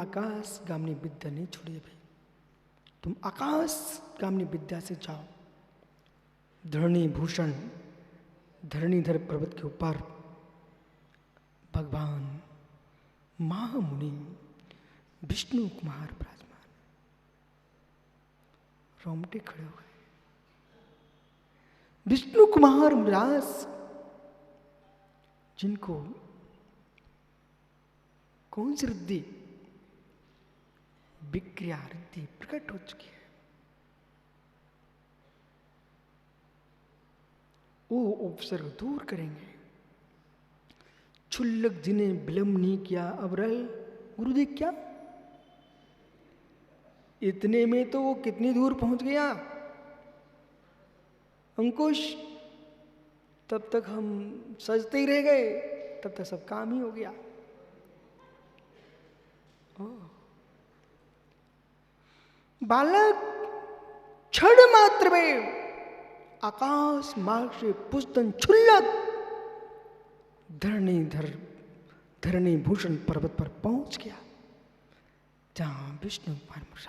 आकाश गामिनी विद्या नहीं छोड़ी अभी। तुम आकाश गामिनी विद्या से जाओ। धरणी भूषण धरणीधर पर्वत के ऊपर भगवान महामुनि विष्णु कुमार विराजमान, रोमटे खड़े हुए। विष्णु कुमार महाराज जिनको कौन सी रिद्धि, विक्रिया रिद्धि प्रकट हो चुकी है। वो उपसर्ग दूर करेंगे। क्षुल्लक जिन्हें विलंब नहीं किया अवरल गुरुदेव क्या, इतने में तो वो कितनी दूर पहुंच गया अंकुश। तब तक हम सजते ही रह गए, तब तक सब काम ही हो गया। बालक क्षण मात्र में आकाश मार्ग से पुस्तन क्षुल्लक धरणी भूषण पर्वत पर पहुंच गया, जहां विष्णु महाराज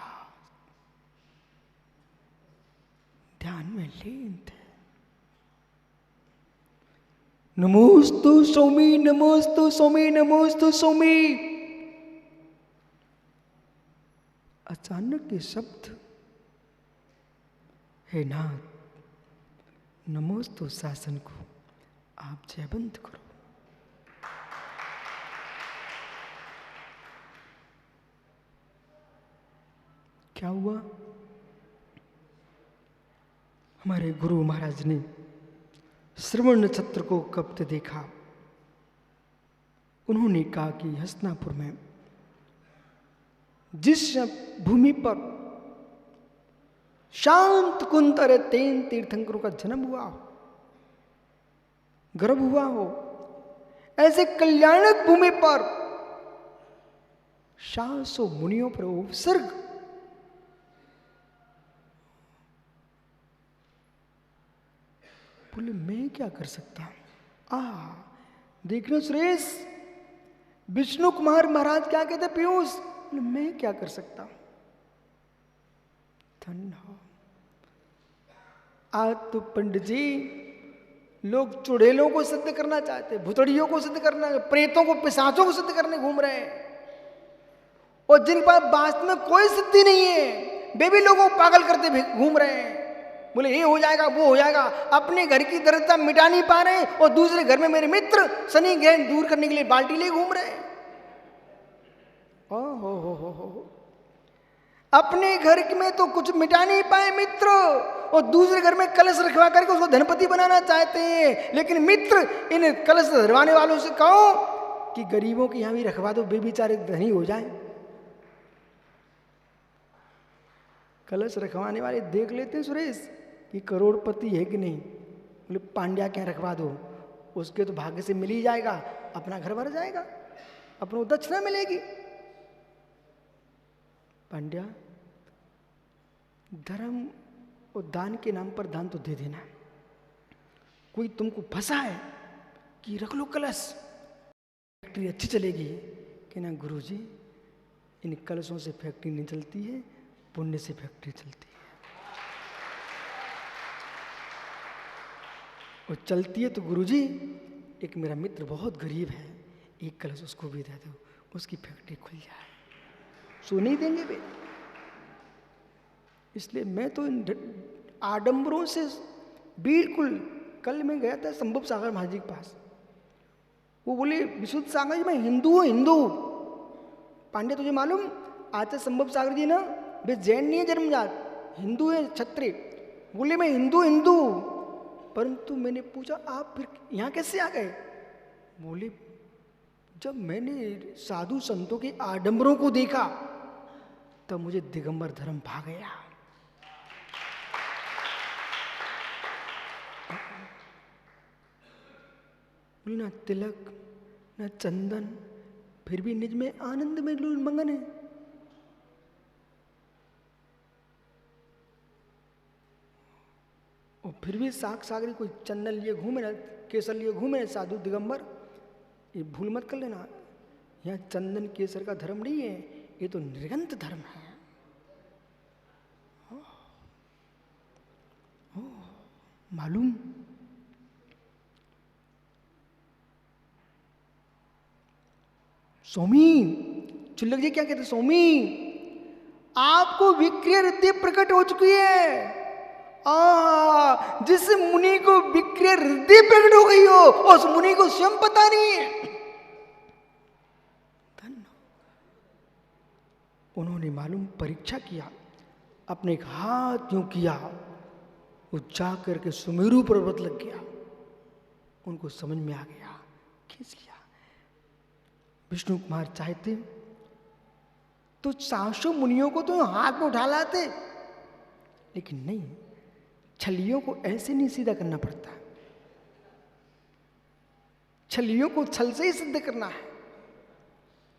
ध्यान में लीन थे। नमोस्तु सौमी नमोस्तु सौमी नमोस्तु सौमी। अचानक ये शब्द, हे नाथ नमोस्तु शासन को आप जयवंत करो। क्या हुआ? हमारे गुरु महाराज ने श्रवण नक्षत्र को कब देखा। उन्होंने कहा कि हस्तिनापुर में जिस भूमि पर शांत कुंतर तेन तीर्थंकरों का जन्म हुआ हो, गर्भ हुआ हो, ऐसे कल्याणक भूमि पर शासो मुनियों पर उपसर्ग बोले मैं क्या कर सकता हूं। देखना सुरेश, विष्णु कुमार महाराज क्या कहते पीयूष, बोले मैं क्या कर सकता हूं। धन्य हो। आज तो पंडित जी लोग चुड़ैलों को सिद्ध करना चाहते, भुतड़ियों को सिद्ध करना, प्रेतों को पिशाचों को सिद्ध करने घूम रहे हैं, और जिन पर वास्तव में कोई सिद्धि नहीं है वे भी लोगों को पागल करते घूम रहे हैं। बोले ये हो जाएगा वो हो जाएगा, अपने घर की दरिद्रता मिटा नहीं पा रहे और दूसरे घर में मेरे मित्र शनि ग्रहण दूर करने के लिए बाल्टी ले घूम रहे हैं। हो अपने घर में तो कुछ मिटा नहीं पाए मित्र, और दूसरे घर में कलश रखवा करके उसको धनपति बनाना चाहते हैं। लेकिन मित्र इन कलश धरवाने वालों से कहो कि गरीबों के यहां भी रखवा दो, वे बेचारे धनी हो जाए। कलश रखवाने वाले देख लेते हैं सुरेश कि करोड़पति है कि नहीं। बोले पांड्या क्या रखवा दो, उसके तो भाग्य से मिल ही जाएगा, अपना घर भर जाएगा, अपनों दक्षिणा मिलेगी। पांड्या धर्म और दान के नाम पर दान तो दे देना। कोई तुमको फंसा है कि रख लो कलश, फैक्ट्री अच्छी चलेगी कि ना गुरुजी, इन कलशों से फैक्ट्री नहीं चलती है, पुण्य से फैक्ट्री चलती है। और चलती है तो गुरुजी, एक मेरा मित्र बहुत गरीब है, एक कलश उसको भी दे दो, उसकी फैक्ट्री खुल जाए। सो नहीं देंगे वे। इसलिए मैं तो इन आडंबरों से बिल्कुल, कल मैं गया था संभव सागर महाराज जी के पास, वो बोले विशुद्ध सागर जी मैं हिंदू हूँ, हिंदू। पांडे तुझे मालूम आचार्य संभव सागर जी ना वे जैन नहीं है जन्मजात, हिंदू है क्षत्रिय। बोले मैं हिंदू हिंदू, परंतु मैंने पूछा आप फिर यहाँ कैसे आ गए। बोले जब मैंने साधु संतों के आडंबरों को देखा तब मुझे दिगंबर धर्म भा गया। ना तिलक ना चंदन, फिर भी निज में आनंद में मंगन है। और फिर भी साग सागरी कोई चंदन लिए घूमे ना, केसर लिए घूमे ना साधु दिगंबर, ये भूल मत कर लेना। यहाँ चंदन केसर का धर्म नहीं है, ये तो निर्गंत धर्म है। मालूम स्वामी चुल्लक जी क्या कहते, स्वामी आपको विक्रिय रिद्धि प्रकट हो चुकी है। जिस मुनि को विक्रिय रिद्धि प्रकट हो गई हो उस मुनि को स्वयं पता नहीं है। उन्होंने मालूम परीक्षा किया, अपने एक हाथ यूं किया, वो जा करके सुमेरु पर्वत लग गया। उनको समझ में आ गया, खींच लिया। विष्णु कुमार चाहते तो 400 मुनियों को तो हाथ में उठा लाते, लेकिन नहीं, छलियों को ऐसे नहीं सीधा करना पड़ता, छलियों को छल से ही सिद्ध करना है।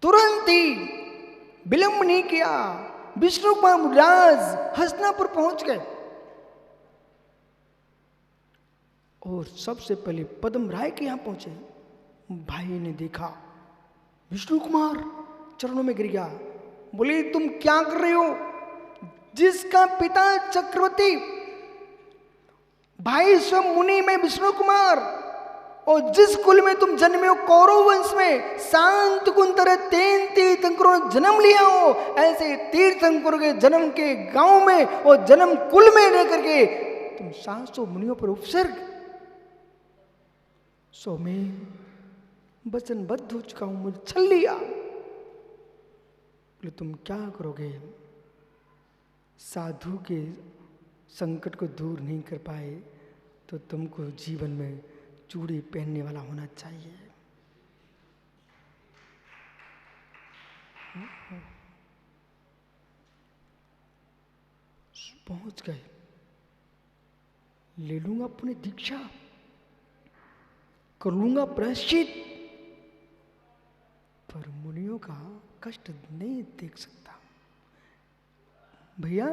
तुरंत ही विलंब नहीं किया, विष्णु कुमार मुराज हस्तिनापुर पहुंच गए और सबसे पहले पद्म राय के यहां पहुंचे। भाई ने देखा, विष्णु कुमार चरणों में गिर गया, बोले तुम क्या कर रहे हो? जिसका पिता चक्रवर्ती, भाई स्वयं मुनि में विष्णु कुमार, और जिस कुल में तुम जन्मे हो कौरव वंश में, शांत कुंतर 3 तीर्थंकरों ने जन्म लिया हो, ऐसे तीर्थंकरों के जन्म के गांव में और जन्म कुल में रह करके तुम 700 मुनियों पर उपसर्ग। सो मैं वचनबद्ध हो चुका हूं, मुझे छल लिया। बोले तुम क्या करोगे? साधु के संकट को दूर नहीं कर पाए तो तुमको जीवन में चूड़ी पहनने वाला होना चाहिए। पहुंच गए, ले लूंगा अपनी दीक्षा, कर लूंगा प्रायश्चित, पर मुनियों का कष्ट नहीं देख सकता। भैया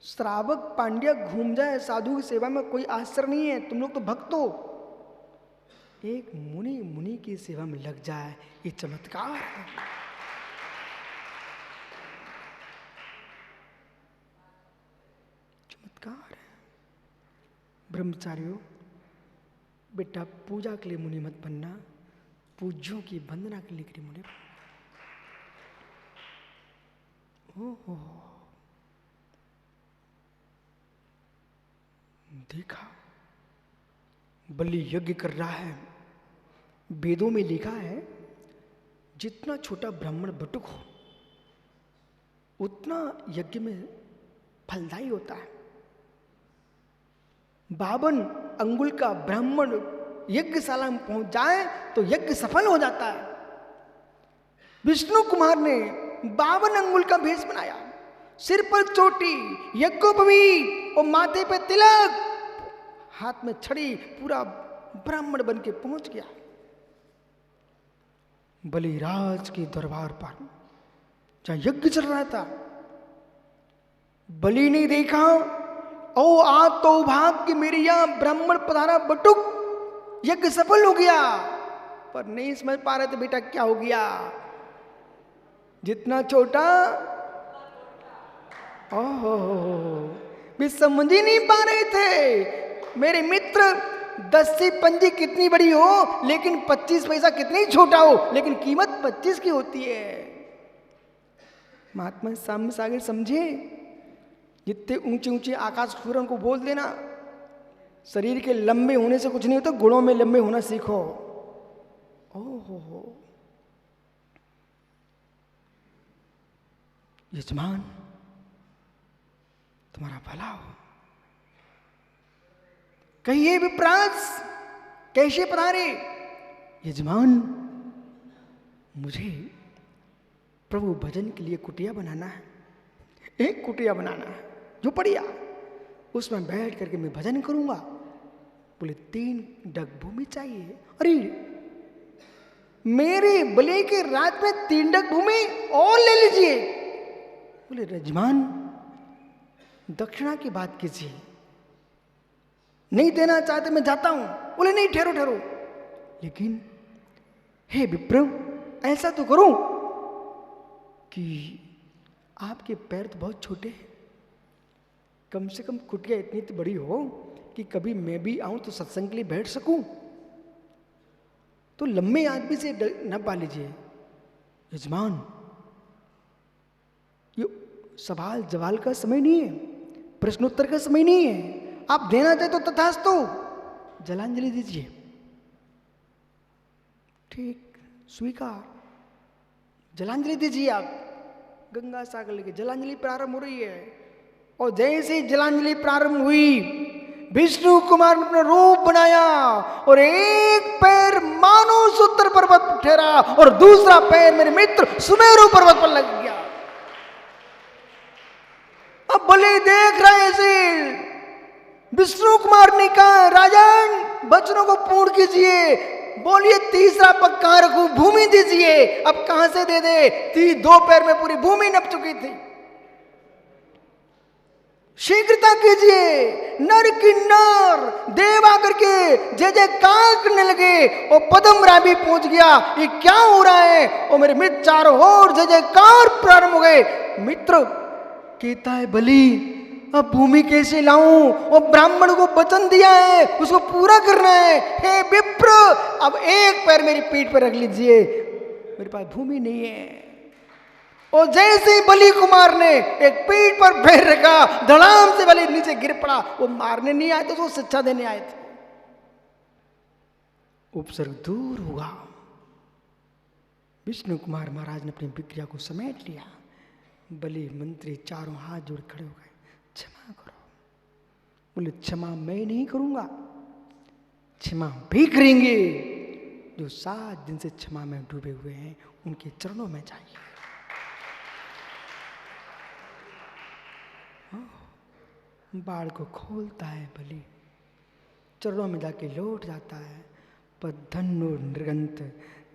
श्रावक पांड्या घूम जाए साधु की सेवा में कोई आश्चर्य नहीं है, तुम लोग तो भक्त हो। एक मुनि की सेवा में लग जाए, ये चमत्कार है। चमत्कार है। ब्रह्मचारियों, बेटा पूजा के लिए मुनि मत बनना, पूज्यों की वंदना के लिए मुनि बनना। ओहो, देखा बलि यज्ञ कर रहा है। वेदों में लिखा है जितना छोटा ब्राह्मण बटुक हो उतना यज्ञ में फलदायी होता है। 52 अंगुल का ब्राह्मण यज्ञशाला में पहुंच जाए तो यज्ञ सफल हो जाता है। विष्णु कुमार ने 52 अंगुल का भेष बनाया, सिर पर चोटी, यज्ञोपवीत और माथे पे तिलक, हाथ में छड़ी, पूरा ब्राह्मण बन के पहुंच गया बलिराज के दरबार पर जहां यज्ञ चल रहा था। बलि ने देखा, ओ आज तो भाग कि मेरे यहां ब्राह्मण पधारा बटुक, यज्ञ सफल हो गया, पर नहीं समझ पा रहे थे बेटा क्या हो गया। जितना छोटा, ओहो, भी समझ ही नहीं पा रहे थे। मेरे मित्र 10 से पंजी कितनी बड़ी हो लेकिन 25 पैसा कितनी छोटा हो, लेकिन कीमत 25 की होती है। महात्मा साम्य सागर समझे, जितने ऊंचे ऊंचे आकाश स्फुरन को बोल देना, शरीर के लंबे होने से कुछ नहीं होता, गुणों में लंबे होना सीखो। ओहो, यजमान तुम्हारा भला हो। कहिए विप्रास कैसे पधारे? यजमान मुझे प्रभु भजन के लिए कुटिया बनाना है, एक कुटिया बनाना है झोपड़िया, उसमें बैठ करके मैं भजन करूंगा। बोले 3 डग भूमि चाहिए। अरे मेरे बले के रात में 3 डग भूमि और ले लीजिए। बोले यजमान दक्षिणा की बात कीजिए, नहीं देना चाहते मैं जाता हूं। बोले नहीं, ठहरो ठहरो, लेकिन हे विप्र ऐसा तो करो कि आपके पैर तो बहुत छोटे हैं, कम से कम कुटिया इतनी तो बड़ी हो कि कभी मैं भी आऊं तो सत्संग के लिए बैठ सकूं। तो लंबे आदमी से न पा लीजिए। यजमान, ये सवाल जवाल का समय नहीं है, प्रश्नोत्तर का समय नहीं है। आप देना चाहे तो तथास्तु, जलांजलि दीजिए। ठीक, स्वीकार, जलांजलि दीजिए। आप गंगा सागर लेके जलांजलि प्रारंभ हो रही है। और जैसे ही जलांजलि प्रारंभ हुई, विष्णु कुमार ने अपना रूप बनाया और एक पैर मानस उत्तर पर्वत पर ठहरा और दूसरा पैर मेरे मित्र सुमेरु पर्वत पर लग गया। अब बलि देख रहे थे। विष्णु कुमार ने कहा, राजन वचनों को पूर्ण कीजिए, बोलिए तीसरा पग कहां रखूं, भूमि दीजिए। अब कहां से दे दे, 2 पैर में पूरी भूमि नप चुकी थी। शीघ्रता कीजिए। नर किन्नर देव आकर के जय जयकार करने लगे और पदम राय भी पहुंच गया। ये क्या हो रहा है? और मेरे मित्र चारों ओर जय जयकार प्रारंभ हो गए। मित्र कहता है, बलि अब भूमि कैसे लाऊं? और ब्राह्मण को वचन दिया है, उसको पूरा करना है। हे विप्र, अब एक पैर मेरी पीठ पर रख लीजिए, मेरे पास भूमि नहीं है। और जैसे ही बलि कुमार ने एक पीठ पर पैर रखा, धड़ाम से बलि नीचे गिर पड़ा। वो मारने नहीं आए थे, तो शिक्षा देने आए थे। उपसर्ग दूर हुआ। विष्णु कुमार महाराज ने अपनी विक्रिया को समेट लिया। बलि मंत्री चारों हाथ जोड़ खड़े हो गए, क्षमा करो। बोले, क्षमा मैं नहीं करूंगा, क्षमा भी करेंगे जो 7 दिन से क्षमा में डूबे हुए हैं, उनके चरणों में जाइए। बाढ़ को खोलता है बलि, चरणों में जाके लौट जाता है। पर धन्नो नृगंत,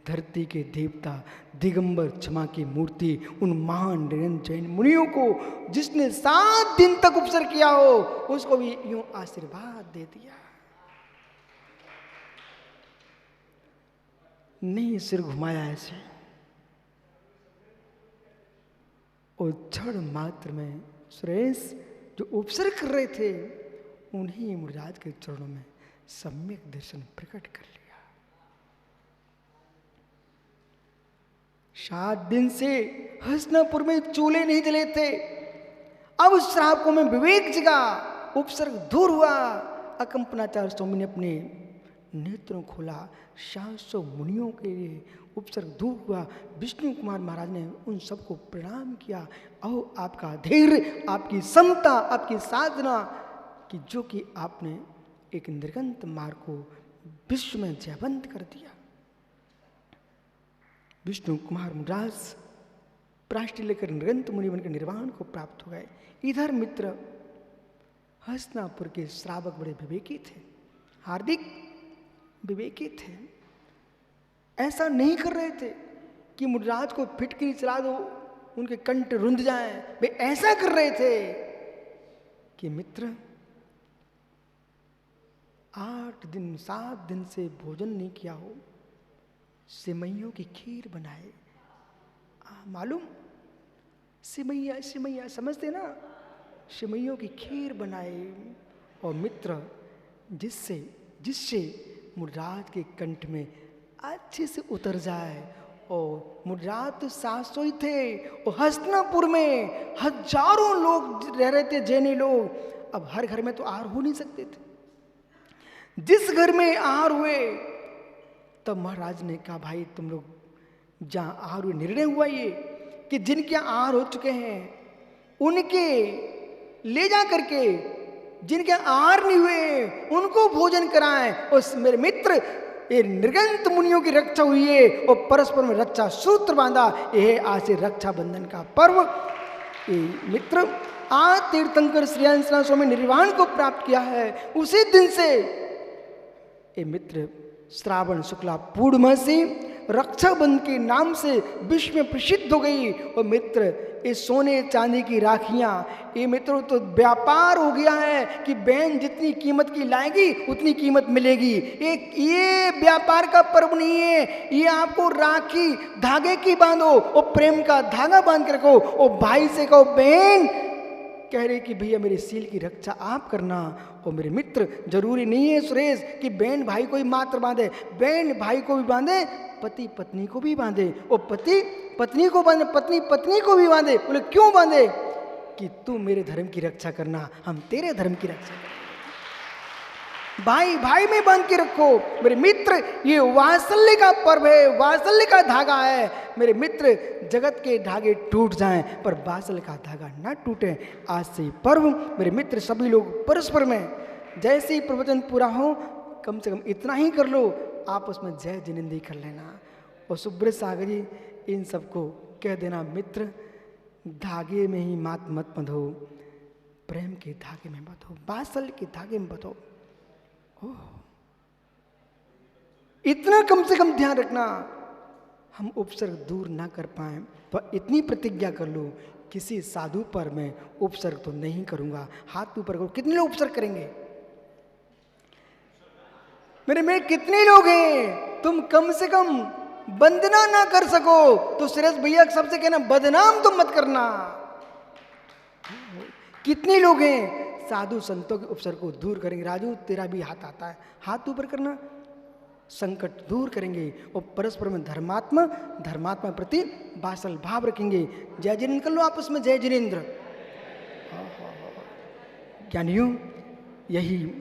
धरती के देवता दिगंबर क्षमा की मूर्ति, उन महान नृगंत जैन मुनियों को जिसने 7 दिन तक उपसर किया हो, उसको भी यूं आशीर्वाद दे दिया। नहीं सिर घुमाया ऐसे, और क्षण मात्र में सुरेश जो उपसर्ग कर रहे थे, उन्हीं मुराद के चरणों में सम्यक दर्शन प्रकट कर लिया। 7 दिन से हसनापुर में चूल्हे नहीं जले थे। अब श्रावकों में विवेक जगा, उपसर्ग दूर हुआ। अकंपनाचार्य स्वामी ने अपने नेत्रों खोला, 700 मुनियों के लिए उपसर्ग दूर हुआ। विष्णु कुमार महाराज ने उन सबको प्रणाम किया। आओ, आपका धैर्य, आपकी समता, आपकी साधना कि जो कि आपने एक निर्गंत मार्ग को विश्व में जयवंत कर दिया। विष्णु कुमार महाराज प्राष्टि लेकर निर्गंत मुनि बनकर निर्वाण को प्राप्त हो गए। इधर मित्र हसनापुर के श्रावक बड़े विवेकी थे, हार्दिक विवेकी थे। ऐसा नहीं कर रहे थे कि मुराद को फिटकरी चला दो, उनके कंठ रुंध जाएं। वे ऐसा कर रहे थे कि मित्र 8 दिन 7 दिन से भोजन नहीं किया हो, सिमैयों की खीर बनाए। मालूम, सिमैया सिमैया समझते ना, सिमैयों की खीर बनाए। और मित्र जिससे मुराद के कंठ में अच्छे से उतर जाए। और मुराद तो 700 ही थे, और हसनापुर में हजारों लोग रह रहे थे, जैनी लोग। अब हर घर में तो आहार हो नहीं सकते थे। जिस घर में आहार हुए, तब महाराज ने कहा, भाई तुम लोग जहाँ आहार हुए, निर्णय हुआ ये कि जिनके आहार हो चुके हैं उनके ले जा करके, जिनके आहार नहीं हुए उनको भोजन कराएं। और मेरे मित्र, ये निर्गंत मुनियों की रक्षा हुई है और परस्पर में रक्षा सूत्र बांधा। यह आज से रक्षा बंधन का पर्व। ये मित्र आज तीर्थंकर श्री हंसनाथ स्वामी निर्वाण को प्राप्त किया है। उसी दिन से ये मित्र श्रावण शुक्ला पूर्णमासी रक्षाबंधन के नाम से विश्व में प्रसिद्ध हो गई। और मित्र, ये सोने चांदी की राखियां, ये मित्रों तो व्यापार हो गया है कि बहन जितनी कीमत की लाएगी उतनी कीमत मिलेगी। ये व्यापार का पर्व नहीं है, ये आपको राखी धागे की बांधो और प्रेम का धागा बांध के रखो। और भाई से कहो, बहन कह रहे कि भैया मेरे सील की रक्षा आप करना। और मेरे मित्र, जरूरी नहीं है सुरेश कि बहन भाई को ही मात्र बांधे, बहन भाई को भी बांधे, पति पत्नी को भी बांधे, और पति पत्नी को बांधे, पत्नी पत्नी को भी बांधे। बोले क्यों बांधे? कि तू मेरे धर्म की रक्षा करना, हम तेरे धर्म की रक्षा करना। भाई भाई में बांध के रखो। मेरे मित्र, ये वात्सल्य का पर्व है, वात्सल्य का धागा है। मेरे मित्र, जगत के धागे टूट जाएं पर वात्सल्य का धागा ना टूटे। आज से पर्व मेरे मित्र सभी लोग परस्पर में, जैसे ही प्रवचन पूरा हो कम से कम इतना ही कर लो, आपस में जय जिनेंद्री कर लेना। और सुब्रत सागर जी, इन सबको कह देना, मित्र धागे में ही मत बंधो, प्रेम के धागे में बंधो, वात्सल्य के धागे में बंधो। इतना कम से कम ध्यान रखना, हम उपसर्ग दूर ना कर पाए, पर इतनी प्रतिज्ञा कर लो, किसी साधु पर मैं उपसर्ग तो नहीं करूंगा। हाथ ऊपर करो, कितने लोग उपसर्ग करेंगे? मेरे में कितने लोग हैं? तुम कम से कम वंदना ना कर सको तो सुरेश भैया सबसे कहना, बदनाम तुम मत करना। कितने लोग हैं साधु संतों के उपसर्ग को दूर करेंगे? राजू तेरा भी हाथ आता है, हाथ ऊपर करना, संकट दूर करेंगे और परस्पर में धर्मात्मा प्रति वात्सल भाव रखेंगे। जय जिनेंद्र कर लो आपस में, जय जिनेंद्र। ज्ञानियों, यही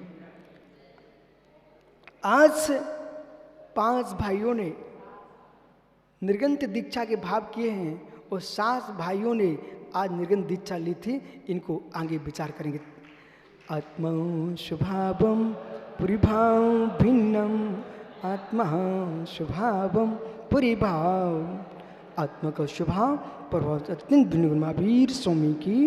आज 5 भाइयों ने निर्गंत दीक्षा के भाव किए हैं और 7 भाइयों ने आज निर्गंत दीक्षा ली थी। इनको आगे विचार करेंगे। आत्मा शुभावम पुरीभाव भिन्नम, आत्मा शुभावम पुरीभाव, आत्मा का शुभाव पर अत्यंत भिन्न। महावीर स्वामी की